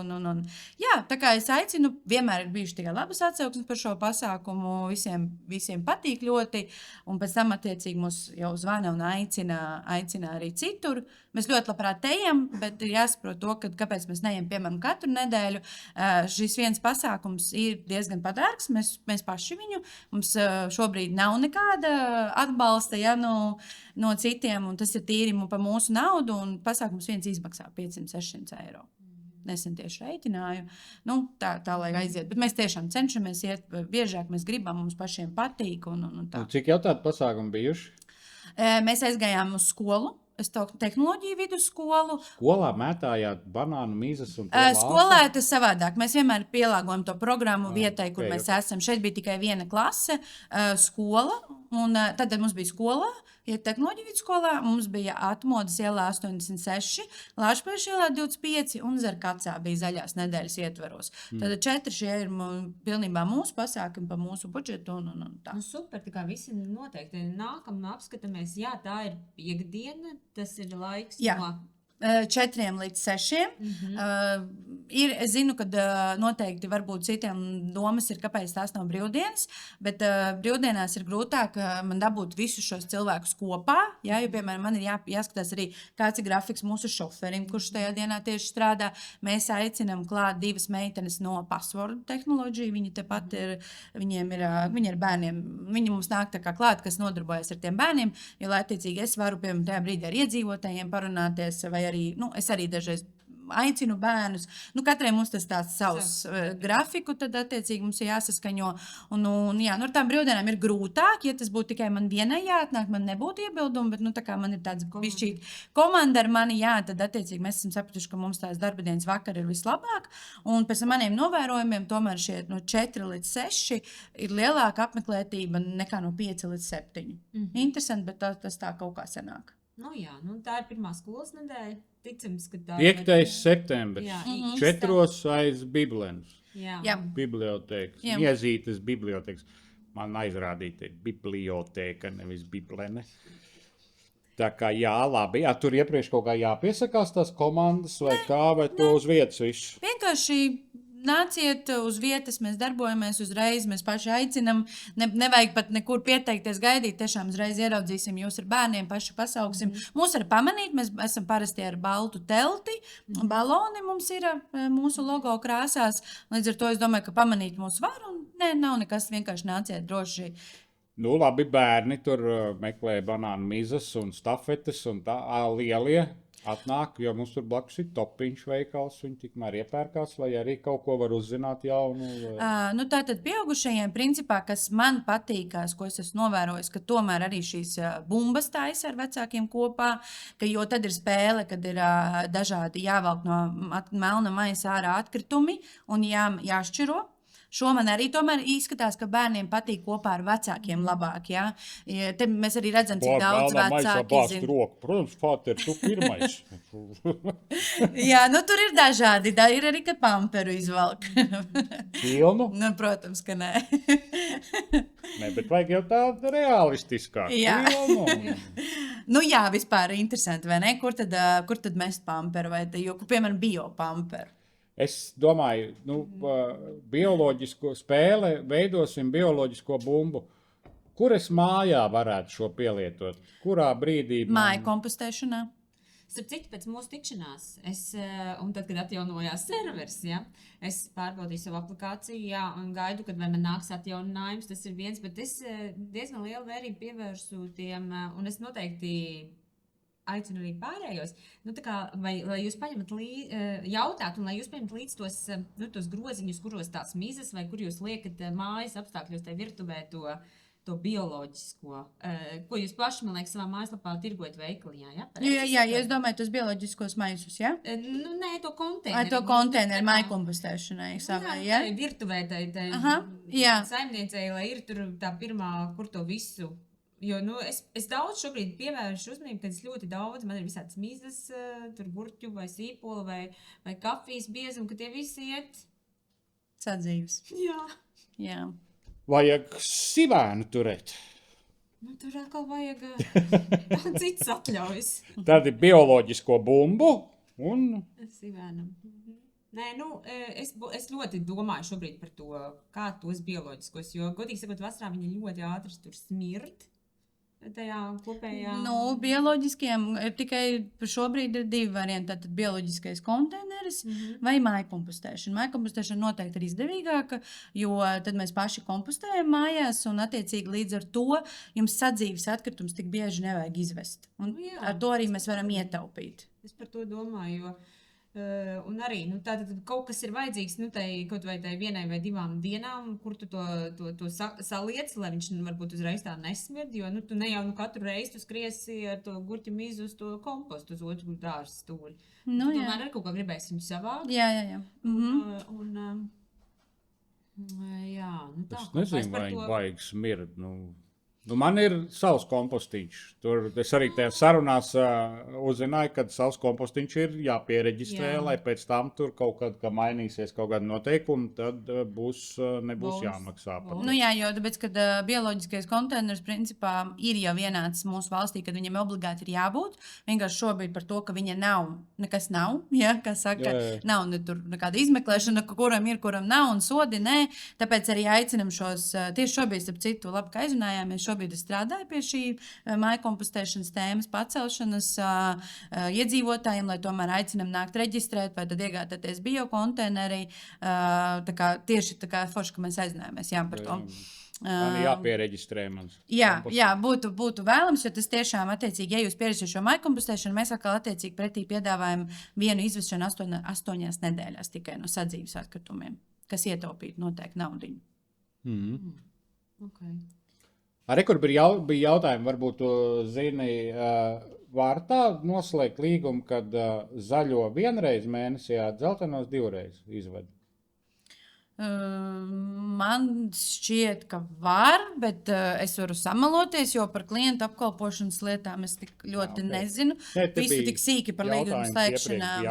Jā, tā kā es aicinu, vienmēr ir bijuši tikai labas atsauksmes par šo pasākumu, visiem patīk ļoti. Un pēc tam, attiecīgi, mūs jau zvana un aicina arī citur. Mēs ļoti labprāt ejam, bet ir jāsaprot to, kāpēc mēs neejam, piemēram, katru nedēļu. Šis viens pasākums ir diezgan padārgs, mēs paši viņu. Mums šobrīd nav nekāda atbalsta, ja, no citiem, un tas ir tīri pa mūsu naudu, un pasākums viens izmaksā 500-600 eiro. Nesen tieši rēķināju. Tā lai aiziet. Bet mēs tiešām cenšamies iet biežāk, mēs gribam, mums pašiem patīk. Un tā. Cik jau tādu pasākumu bijuši? Mēs aizgājām uz skolu. Tehnoloģiju vidusskolu. Skolā mētājāt banānu mīzes un skolā tas savādāk. Mēs vienmēr pielāgojam to programmu vietai, kur mēs esam. Šeit bija tikai viena klase, skola, un tad mums bija skolā, tehnoloģiju vidusskolā, mums bija Atmodas ielā 86, Lāčplēša ielā 25 un Zarkacā bija zaļās nedēļas ietveros. Tad 4 šie ir pilnībā mūsu pasākumi pa mūsu budžetu un tā. Super, tā kā visi noteikti nākam apskatāmies, jā, tā ir piekdiena. Tas ir laiks. Jā. 4 līdz 6. Es zinu, ka noteikti varbūt citiem domas ir, kāpēc tās nav brīvdienas, bet brīvdienās ir grūtāk man dabūt visus šos cilvēkus kopā. Jā, jo, piemēram, man ir jāskatās arī, kāds ir grafiks mūsu šoferim, kurš tajā dienā tieši strādā. Mēs aicinām klāt 2 meitenes no Password tehnoloģiju. Viņi tepat ir, viņi ir bērniem. Viņi mums nāk tā kā klāt, kas nodarbojas ar tiem bērniem, jo, lai attiecīgi es varu, piemēram, tajā brīdī ar iedzīvotājiem parunāties, vai arī, es arī dažreiz aicinu bērnus. Katrai mums tas tāds savs grafiku, tad attiecīgi mums ir jāsaskaņo. Jā, ar tām brīvdienām ir grūtāk, ja tas būtu tikai man vienai jāatnāk, man nebūtu iebildumi, bet tā kā man ir tāds bišķīt komanda ar mani, jā, tad attiecīgi mēs esam sapratuši, ka mums tās darba dienas vakar ir vislabāk, un pēc maniem novērojumiem tomēr šie no 4 līdz 6 ir lielāka apmeklētība nekā no 5 līdz 7. Interesanti, bet tas tā kaut kā sanāk. Jā, tā ir pirmā skolas nedēļa. Ticams, ka tā 5. septembris. 4 aiz Biblenes. Jā. Bibliotēkas. Iezītas bibliotēkas. Man aizrādīta bibliotēka, nevis biblene. Tā kā jā, labi. Jā, tur iepriekš kaut kā jāpiesakās tās komandas vai kā, vai to uz vietas visu? Vienkārši nāciet uz vietas, mēs darbojamies uzreiz, mēs paši aicinām. Nevajag pat nekur pieteikties, gaidīt. Tiešām uzreiz ieraudzīsim jūs ar bērniem, paši pasauksim. Mūs var pamanīt, mēs esam parasti ar baltu telti. Baloni mums ir mūsu logo krāsās. Līdz ar to es domāju, ka pamanīt mūs var un nav nekas, vienkārši nāciet droši. Nu, labi, bērni tur meklē banānu mizas un stafetes un tā lielie atnāk, jo mums tur blakus ir topiņš veikals, viņi tikmēr iepērkās, vai arī kaut ko var uzzināt jaunu. Nu, tātad pieaugušajiem principā, kas man patīkās, ko es esmu novērojis, ka tomēr arī šīs bumbas taisa ar vecākiem kopā, ka jo tad ir spēle, kad ir dažādi jāvelk no melna maisa ārā atkritumi un jāšķiro. Šo man arī tomēr izskatās, ka bērniem patīk kopā ar vecākiem labāk. Ja? Te mēs arī redzam, cik daudz vecāki zina. Protams, Fāter, tu pirmais. Jā, nu tur ir dažādi. Ir arī, kad pamperu izvelk. Pilnu? Nu, protams, ka nē. Nē, bet vajag jau tādu realistiskāku. Jā. Pilnu. Nu jā, vispār interesanti, vai ne? Kur tad mest pamperu? Vai te, jo, piemēram, biopamperu? Es domāju, bioloģisko spēle, veidosim bioloģisko bumbu. Kur es mājā varētu šo pielietot? Kurā brīdī? Māja kompostēšanā. Starp citu, pēc mūsu tikšanās, un tad, kad atjaunojās serveris, ja, es pārbaudīju savu aplikāciju, jā, un gaidu, kad vai man nāks atjauninājums, tas ir viens, bet es diezgan lielu vērību pievērsu tiem, un es noteikti aicinu arī pārējos, lai jūs paņemat jautāt, un lai jūs paņemat līdz tos groziņus, kuros tās mizas, vai kur jūs liekat mājas apstākļos tai virtuvē to bioloģisko, ko jūs paši, man liekas, savā mājaslapā tirgojat veikaliņā, ja? Jā, es domāju, tos bioloģiskos maisus, ja? Nu, nē, to konteineru. To konteineru māju kompostēšanai, ja? Tā virtuvē, tai saimniecei, lai ir tur tā pirmā, kur to visu. Jo es daudz šobrīd pievēršu uzmanību, kad es ļoti daudz, man ir visādas mizas, tur gurķu vai sīpolu vai kafijas biezumi, ka tie visi iet sadzīves. Jā. Vajag sivēnu turēt. Nu, tur atkal vajag cits atļaujas. Tad ir bioloģisko bumbu un sivēnam. Nē, es ļoti domāju šobrīd par to, kā tos bioloģiskos, jo, godīgi sakot, vasarā viņi ļoti ātri tur smird. Tajā kopējā... Bioloģiskiem tikai šobrīd ir divi varianti. Tātad bioloģiskais konteineris vai māja kompostēšana. Māja kompostēšana noteikti ir izdevīgāka, jo tad mēs paši kompostējam mājās un attiecīgi līdz ar to jums sadzīves atkritums tik bieži nevajag izvest. Un ar to arī mēs varam ietaupīt. Es par to domāju, jo un arī tātad kaut kas ir vajadzīgs kaut vai tai vienai vai divām dienām, kur tu to saliec, lai viņš varbūt uzreiz tā nesmird, jo tu ne jau katru reizi tu skriesi ar to gurķu mizu uz to kompostu uz otru dārza stūri. Tomēr ar kaut kā gribēsi viņu savākt. Jā. Jā, tā. Es nezinu, vai viņi vajag smird, man ir savs kompostiņš. Tur es arī tajā sarunās uzzināju, ka savs kompostiņš ir jāpiereģistrē, lai pēc tam tur kaut kad mainīsies kaut kāda noteikuma, tad nebūs jāmaksā. Jo tāpēc, kad bioloģiskais konteiners principā ir jau vienāds mūsu valstī, kad viņam obligāti ir jābūt. Vienkārši šobrīd par to, ka viņa nekas nav, kā saka, nav tur nekāda izmeklēšana, kuram ir, kuram nav un sodi, nē. Tāpēc arī aicinam šos, tieši šobrīd, starp citu, labi, ka aizrunājāmies, šobrīd es strādāju pie šī māju kompostēšanas tēmas pacelšanas iedzīvotājiem, lai tomēr aicinam nākt reģistrēt vai tad iegādāties biokonteinerī. Tieši tā kā forši, ka mēs aizinājāmies par to. Man jāpiereģistrē mans. Jā, būtu vēlams, jo tas tiešām attiecīgi, ja jūs pieredzat šo māju kompostēšanu, mēs atkal attiecīgi pretī piedāvājam vienu izvešanu 8 nedēļās tikai no sadzīves atkritumiem, kas ietaupītu noteikti naudiņu. Okay. Arī, kur bija jautājumi, varbūt tu zini, var tā noslēgt līgumu, kad zaļo vienreiz mēnesī, dzeltenos divreiz izved? Man šķiet, ka var, bet es varu samaloties, jo par klientu apkalpošanas lietām es tik ļoti nezinu. Visi tik sīki par līgumu slēgšanām.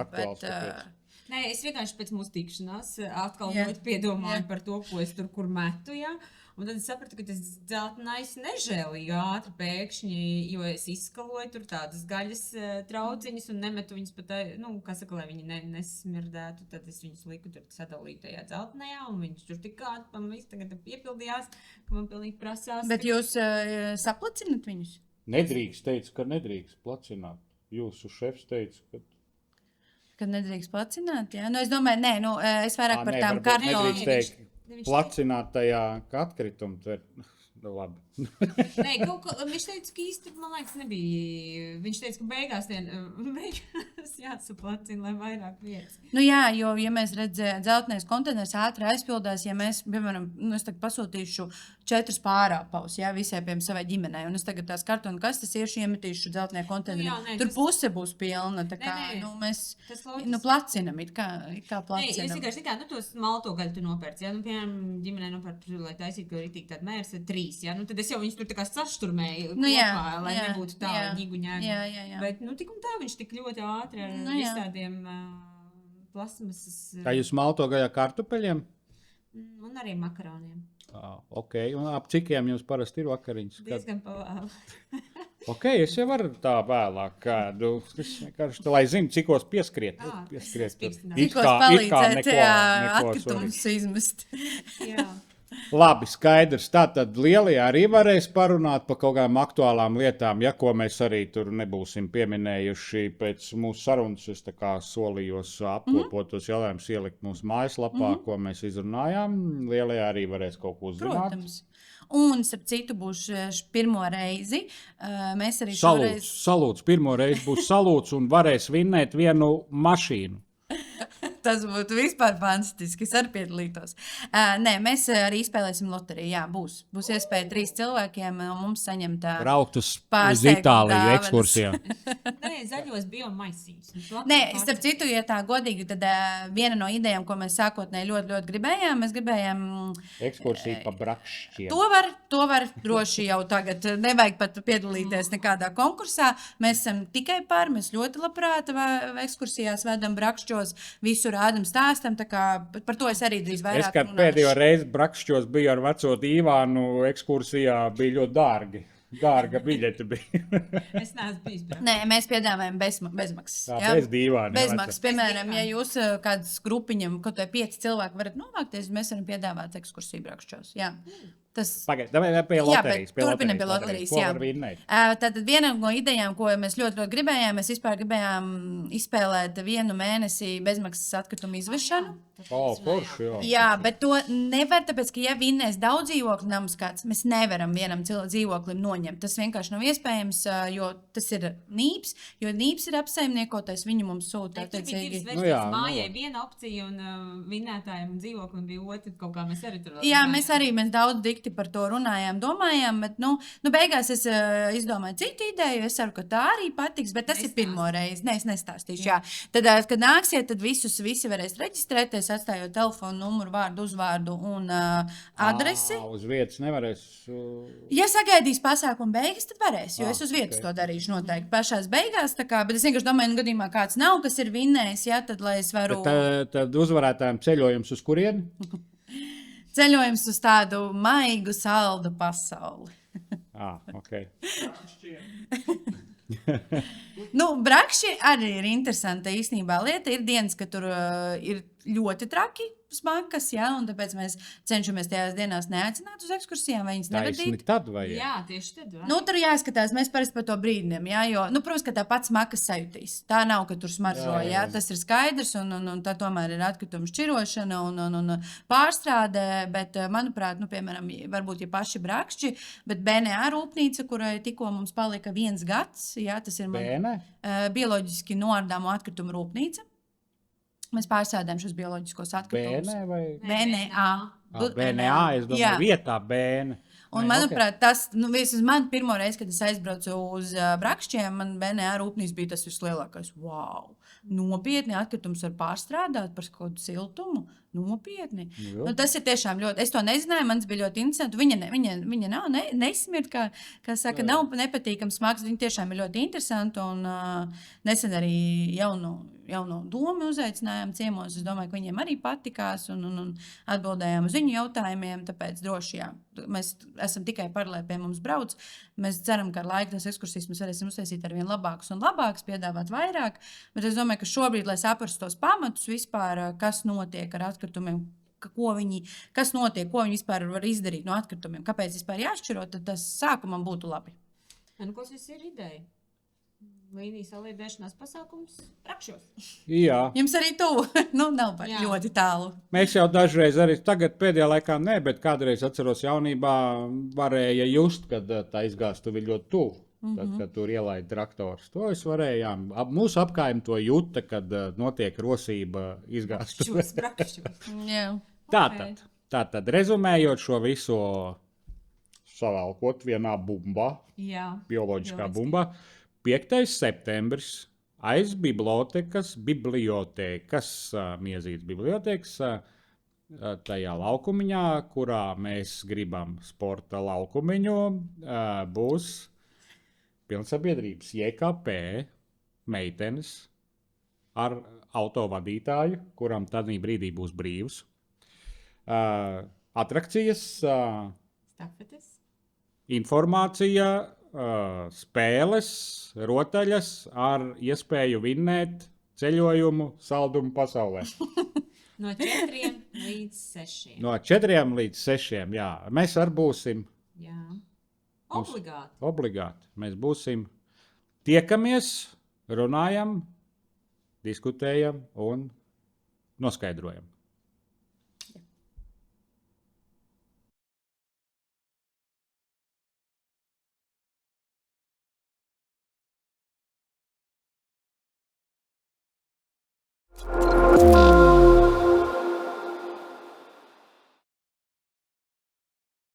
Nē, es vienkārši pēc mūsu tikšanās atkal ļoti piedomāju par to, ko es tur kur metu, Un tad es sapratu, ka tas dzeltenais nežēlīgi ātri pēkšņi, jo es izskaloju tur tādas gaļas trauciņas un nemetu viņas pat, kā saka, lai viņi nesmirdētu, tad es viņus liku tur sadalīt tajā dzeltenajā, un viņus tur tik kādi viss tagad piepildījās, ka man pilnīgi prasās. Bet jūs saplacinat viņus? Nedrīkst teica, ka nedrīkst placināt. Jūsu šefs teica, Kad nedrīkst placināt, jā? Nu, es domāju, es vairāk par tām kartonu. Nedrīkst teikt, placināt tajā atkritumu. Nu, labi. Nē, viņš teica, ka īsti, man liekas, nebija. Viņš teica, ka beigās jāsaplacina, lai vairāk vietas. Nu jā, jo, ja mēs redzam, dzeltenais konteiners ātri aizpildās, ja mēs, piemēram, es tagad pasūtīšu 4 pārāpaus, jā, visai, piemēram, savai ģimenei, un es tagad tās kartonu kastes iešu iemetīšu dzeltenajā konteinerī. Tur puse būs pilna, tā kā, mēs placinam, it kā placinam. Nē, es vienkārši tā kā, tos malto gaļu tu nopērci, jā, piemēram, ģimenei nopērci, lai taisītu, ka ir tik tāda mērs, 3, jā, tad es jau viņus tur tā kā sašturmēju kopā, lai nebūtu tā ņiguņēga. Bet, tik un tā viņš tik ļoti ātri ar visādiem plasmasas. Kā jūs malto gaļā kartupeļiem? Un arī makaroniem. Ok, un ap cikiem jums parasti ir vakariņas? Diezgan pavēlu. Ok, es jau varu tā vēlāk kādu, lai zinu, cikos pieskriet. Cikos palīdzēt atkritumus izmest. Jā. Labi, skaidrs. Tātad lielajā arī varēs parunāt par kaut kādām aktuālām lietām, ja ko mēs arī tur nebūsim pieminējuši pēc mūsu sarunas. Es tā kā solījos apkopotos jautājumus ielikt mūsu mājaslapā, ko mēs izrunājām. Lielajā arī varēs kaut ko uzrunāt. Protams. Un, starp citu, būs pirmo reizi. Mēs arī salūts. Pirmo reizi būs salūts un varēs vinnēt vienu mašīnu. Tas būtu vispār fantastiski. Es arī piedalītos. Nē, mēs arī spēlēsim loteriju. Jā, būs iespēja 3 cilvēkiem mums saņemt braukt uz Itāliju ekskursijā. Nē, zaļos biomaisīs. Nē, starp citu, ja tā godīgi, tad viena no idejām, ko mēs sākotnēji ļoti, ļoti gribējām, mēs gribējām ekskursiju pa Brakšķiem. To var droši jau tagad. Nevajag pat piedalīties nekādā konkursā. Mēs esam tikai mēs ļoti labprāt ekskursijās vedam Brakšķos, visu rādam, stāstam, tā kā par to es arī drīz vairāk runāšu. Es, kad pēdējo reizi Brakšķos biju ar veco Dīvānu ekskursijā, bija ļoti dārgi. Dārga biļete bija. Es neesmu bijis. Nē, mēs piedāvājam bezmaksas. Jā, bez Dīvāna. Bezmaksas. Piemēram, ja jūs kādas grupiņam, kaut vai 5 cilvēki varat novākties, mēs varam piedāvāt ekskursiju Brakšķos. Jā. Pagaid, pie loterijas. Turpinam pie loterijas, jā. Tātad viena no idejām, ko mēs ļoti, ļoti gribējām, mēs vispār gribējām izspēlēt 1 mēnesi bezmaksas atkritumu izvešanu. Forši, jā. Jā, bet to nevar, tāpēc, ka ja vinnēs daudz dzīvokļu nams kāds, mēs nevaram vienam dzīvoklim noņemt. Tas vienkārši nav iespējams, jo tas ir nīps, jo nīps ir apsaimniekotais, viņi mums sūta attiecīgi. Mājai viena opcija un vinnētājiem dzīvoklim bija otra, kaut kā mēs arī tur vēl. Jā, mēs daudz dikti par to runājām, domājām, bet, beigās es izdomāju citu ideju, es ceru, ka tā arī patiks, bet tas ir pirmo reizi. Nē, es nestāstīšu, jā. Tad, kad nāksiet, tad visi varēs reģistrēties, atstājot telefonu numuru, vārdu, uzvārdu un adresi. Uz vietas nevarēs. Ja sagaidīs pasākumu beigas, tad varēs, jo es uz vietas to darīšu noteikti pašās beigās, tā kā, bet es vienkārši domāju, gadījumā kāds nav, kas ir vinnējis, jā, tad, lai es varu. Tad uzvarētājiem ceļojums uz kurieni? Ceļojums uz tādu maigu, saldu pasauli. Ok. Brakšķi arī ir interesanta īstenībā lieta. Ir dienas, ka tur ir ļoti traki smakas, jā, un tāpēc mēs cenšamies tajās dienās neaicināt uz ekskursijām, vai viņas nevedīt. Tad vai? Jā, tieši tad. Tur jāskatās, mēs parasti par to brīdinām, jā, jo, protams, ka tā pats smakas sajūtīs. Tā nav, ka tur smaržo, jā, tas ir skaidrs, un tā tomēr ir atkrituma šķirošana un pārstrāde, bet, manuprāt, piemēram, varbūt, ja paši Brakšķi, bet BNA rūpnīca, kurai tikko mums palika 1 gads, jā, tas ir bioloģiski noardāmo atkritumu rūpnīca. Mēs pārsādām šos bioloģiskos atkritumus. BNA vai? BNA. BNA, es domāju, vietā BNA. Un, manuprāt, tas, vismaz man pirmo reizi, kad es aizbraucu uz Brakšķiem, man BNA rūpnīca bija tas vislielākais. Wow! Nopietni atkritums var pārstrādāt par kaut kādu siltumu. Nopietni. Tas ir tiešām ļoti, es to nezināju, man bija ļoti interesanti. Viņa nav nesmirt, kā saka, nav nepatīkams smags, viņa tiešām ir ļoti interesanti. Un nesen arī jauno domu uzaicinājām ciemos. Es domāju, ka viņiem arī patikās un atbildējām uz viņu jautājumiem, tāpēc droši mēs esam tikai par, lai pie mums brauc. Mēs ceram, ka ar laiku tās ekskursijas mēs varēsim uztaisīt ar vien labākus un labākus, piedāvāt vairāk. Bet es domāju, ka šobrīd, lai saprastu tos pamatus vispār, kas notiek ar atkritumiem, kas notiek, ko viņi vispār var izdarīt no atkritumiem, kāpēc vispār jāšķiro, tad tas sākumam būtu labi. Kas jums ir ideja? Līnijas saliedēšanās pasākums Rakšos. Jā. Jums arī tuvu, nav par ļoti tālu. Mēs jau dažreiz arī tagad pēdējā laikā bet kādreiz atceros jaunībā varēja just, kad tā izgāstuve ļoti tuvu. Tad, kad tur ielaida traktors. To es varējām. Mūsu apkaimi to jūta, kad notiek rosība izgāstuve. Tātad, rezumējot šo visu savalkot vienā bumbā, bioloģiskā bumbā, 5. septembris aiz bibliotēkas, Miezītes bibliotēkas, tajā laukumiņā, kurā mēs gribam sporta laukumiņu, būs pilnsabiedrības JKP meitenes ar autovadītāju, kuram tādā brīdī būs brīvs. Atrakcijas, informācija, spēles, rotaļas ar iespēju vinnēt ceļojumu saldumu pasaulē. No 4 līdz 6. No 4 līdz 6, jā. Mēs arī būsim. Jā. Obligāti. Mēs būsim. Tiekamies, runājam, diskutējam un noskaidrojam.